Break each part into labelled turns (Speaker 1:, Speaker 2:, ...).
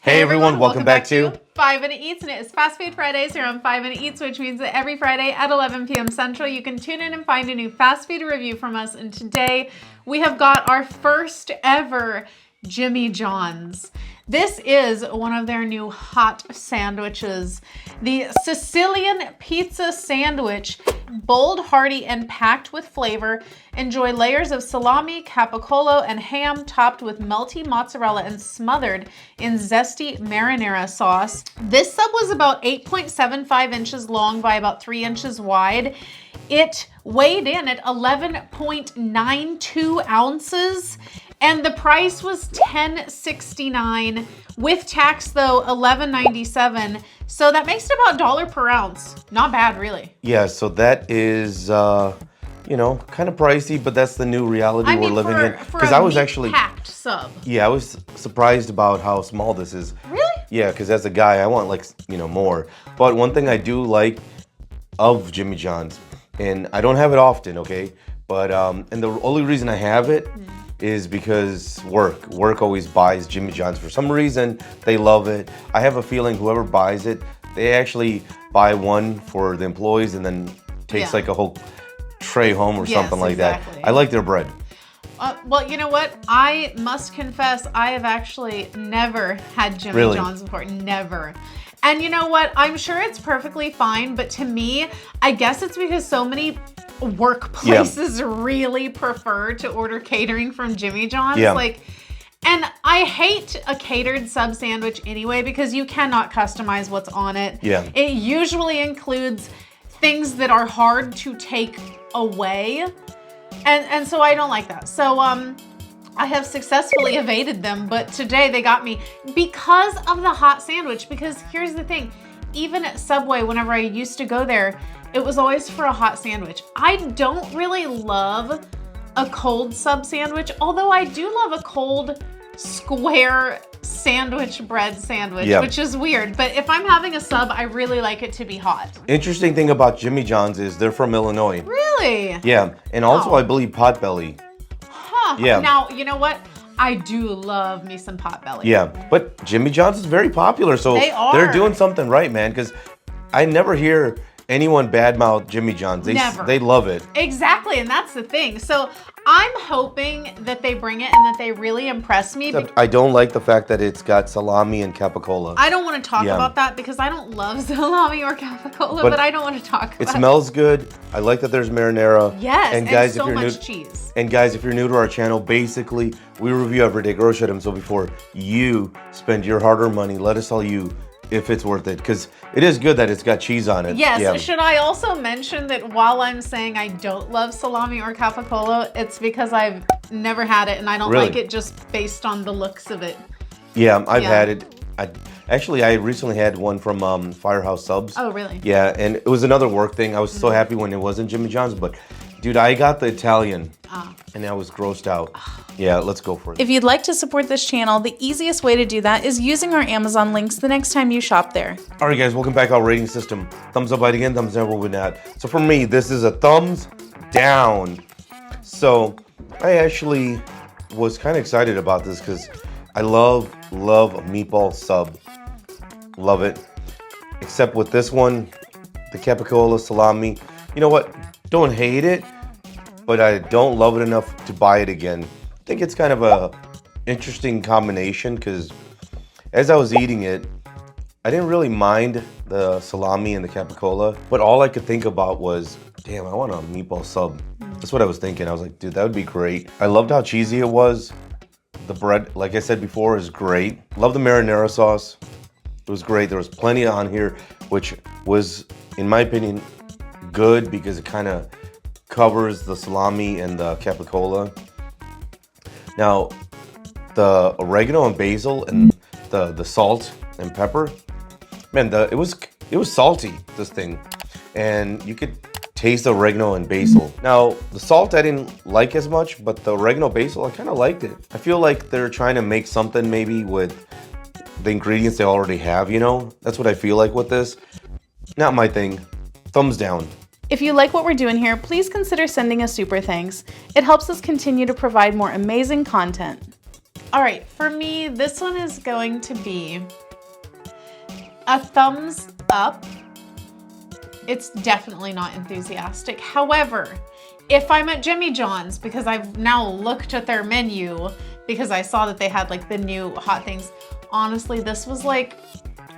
Speaker 1: Hey everyone, welcome back to
Speaker 2: 5 Minute Eats, and it is Fast Food Fridays here on 5 Minute Eats, which means that every Friday at 11 p.m. Central, you can tune in and find a new fast food review from us. And today we have got our first ever Jimmy John's. This is one of their new hot sandwiches, the Sicilian pizza sandwich. Bold, hearty, and packed with flavor. Enjoy layers of salami, capicola, and ham topped with melty mozzarella and smothered in zesty marinara sauce. This sub was about 8.75 inches long by about 3 inches wide. It weighed in at 11.92 ounces. And the price was $10.69. With tax though, $11.97. So that makes it about $1 per ounce. Not bad, really.
Speaker 1: Yeah, so that is, you know, kind of pricey, but that's the new reality we're living in.
Speaker 2: Because I was actually packed sub.
Speaker 1: Yeah, I was surprised about how small this is.
Speaker 2: Really?
Speaker 1: Yeah, because as a guy, I want like, you know, more. But one thing I do like of Jimmy John's, and I don't have it often, okay? But and the only reason I have it is because work always buys Jimmy John's. For some reason, they love it. I have a feeling whoever buys it, they actually buy one for the employees and then takes like a whole tray home or something like that. I like their bread.
Speaker 2: Well, you know what? I must confess, I have actually never had Jimmy John's before. Never. And you know what? I'm sure it's perfectly fine, but to me, I guess it's because so many workplaces really prefer to order catering from Jimmy John's. And I hate a catered sub sandwich anyway because you cannot customize what's on it. It usually includes things that are hard to take away. And so I don't like that. So I have successfully evaded them, but today they got me because of the hot sandwich. Because here's the thing, even at Subway, whenever I used to go there, it was always for a hot sandwich. I don't really love a cold sub sandwich, although I do love a cold square sandwich bread sandwich, which is weird. But if I'm having a sub, I really like it to be hot.
Speaker 1: Interesting thing about Jimmy John's is they're from Illinois.
Speaker 2: Really?
Speaker 1: Yeah, and also I believe Potbelly.
Speaker 2: Huh. Yeah. Now, you know what? I do love me some Potbelly.
Speaker 1: Yeah, but Jimmy John's is very popular, so they're doing something right, man, because I never hear anyone badmouth Jimmy John's. They love it.
Speaker 2: Exactly, and that's the thing. So I'm hoping that they bring it and that they really impress me.
Speaker 1: Except I don't like the fact that it's got salami and capicola.
Speaker 2: I don't want to talk about that because I don't love salami or capicola, but I don't want to talk about it.
Speaker 1: It smells good. I like that there's marinara.
Speaker 2: Yes,
Speaker 1: and guys,
Speaker 2: so much cheese.
Speaker 1: And guys, if you're new to our channel, basically, we review everyday grocery items. So before you spend your hard-earned money, let us tell you if it's worth it, because it is good that it's got cheese on it.
Speaker 2: Yes, should I also mention that while I'm saying I don't love salami or capicola, it's because I've never had it and I don't like it just based on the looks of it.
Speaker 1: Yeah, I've had it. I recently had one from Firehouse Subs.
Speaker 2: Oh, really?
Speaker 1: Yeah, and it was another work thing. I was so happy when it wasn't Jimmy John's, but dude, I got the Italian and I was grossed out. Yeah, let's go for it.
Speaker 3: If you'd like to support this channel, the easiest way to do that is using our Amazon links the next time you shop there.
Speaker 1: All right, guys, welcome back. Our rating system. Thumbs up, bite again, thumbs down, what would not. So for me, this is a thumbs down. So I actually was kind of excited about this because I love a meatball sub. Love it. Except with this one, the capicola salami. You know what? Don't hate it, but I don't love it enough to buy it again. I think it's kind of a interesting combination because as I was eating it, I didn't really mind the salami and the capicola, but all I could think about was, damn, I want a meatball sub. That's what I was thinking. I was like, dude, that would be great. I loved how cheesy it was. The bread, like I said before, is great. Love the marinara sauce. It was great. There was plenty on here, which was, in my opinion, good because it kind of covers the salami and the capicola. Now, the oregano and basil and the salt and pepper, man, it was salty, this thing, and you could taste the oregano and basil. Now, the salt I didn't like as much, but the oregano basil, I kind of liked it. I feel like they're trying to make something maybe with the ingredients they already have, you know? That's what I feel like with this. Not my thing. Thumbs down.
Speaker 3: If you like what we're doing here, please consider sending a super thanks. It helps us continue to provide more amazing content.
Speaker 2: All right, for me, this one is going to be a thumbs up. It's definitely not enthusiastic. However, if I'm at Jimmy John's, because I've now looked at their menu, because I saw that they had like the new hot things, honestly, this was like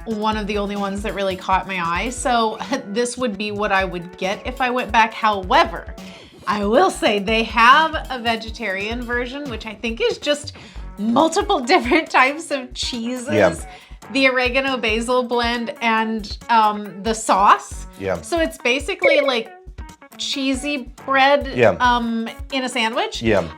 Speaker 2: one of the only ones that really caught my eye. So this would be what I would get if I went back. However, I will say they have a vegetarian version, which I think is just multiple different types of cheeses.
Speaker 1: Yeah.
Speaker 2: The oregano basil blend and the sauce.
Speaker 1: Yeah.
Speaker 2: So it's basically like cheesy bread in a sandwich.
Speaker 1: Yeah.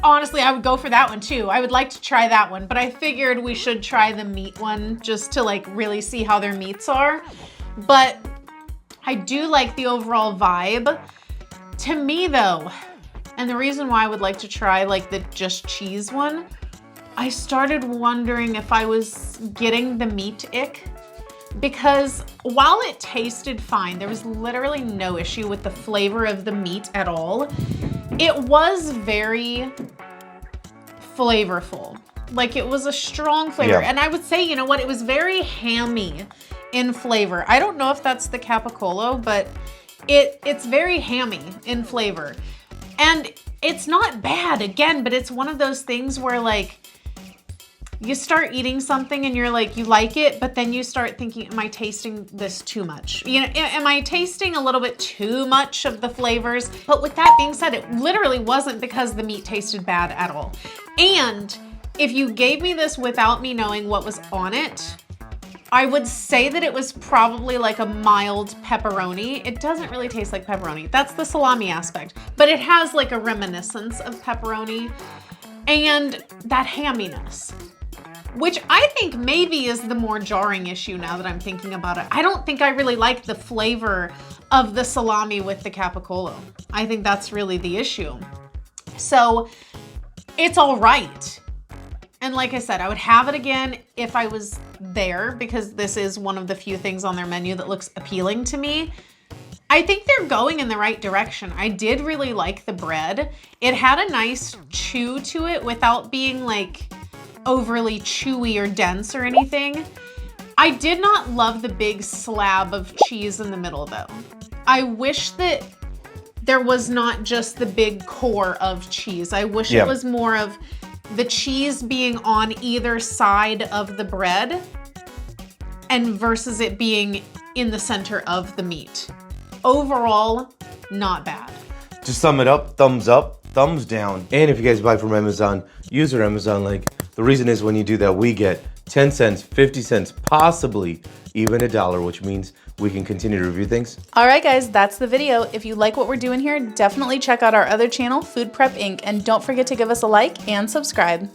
Speaker 2: Honestly, I would go for that one too. I would like to try that one, but I figured we should try the meat one just to like really see how their meats are. But I do like the overall vibe. To me though, and the reason why I would like to try like the just cheese one, I started wondering if I was getting the meat ick, because while it tasted fine, there was literally no issue with the flavor of the meat at all. It was very flavorful. Like it was a strong flavor.
Speaker 1: Yeah.
Speaker 2: And I would say, you know what, it was very hammy in flavor. I don't know if that's the Capicolo, but it's very hammy in flavor. And it's not bad again, but it's one of those things where like, you start eating something and you're like, you like it, but then you start thinking, am I tasting this too much? You know, am I tasting a little bit too much of the flavors? But with that being said, it literally wasn't because the meat tasted bad at all. And if you gave me this without me knowing what was on it, I would say that it was probably like a mild pepperoni. It doesn't really taste like pepperoni. That's the salami aspect, but it has like a reminiscence of pepperoni and that hamminess, which I think maybe is the more jarring issue now that I'm thinking about it. I don't think I really like the flavor of the salami with the Capicolo. I think that's really the issue. So it's all right. And like I said, I would have it again if I was there, because this is one of the few things on their menu that looks appealing to me. I think they're going in the right direction. I did really like the bread. It had a nice chew to it without being like overly chewy or dense or anything. I did not love the big slab of cheese in the middle though. I wish that there was not just the big core of cheese. I wish it was more of the cheese being on either side of the bread and versus it being in the center of the meat. Overall, not bad.
Speaker 1: To sum it up, thumbs down. And if you guys buy from Amazon, use our Amazon link. The reason is when you do that, we get 10 cents, 50 cents, possibly even $1, which means we can continue to review things.
Speaker 3: All right, guys, that's the video. If you like what we're doing here, definitely check out our other channel, Food Prep Inc. And don't forget to give us a like and subscribe.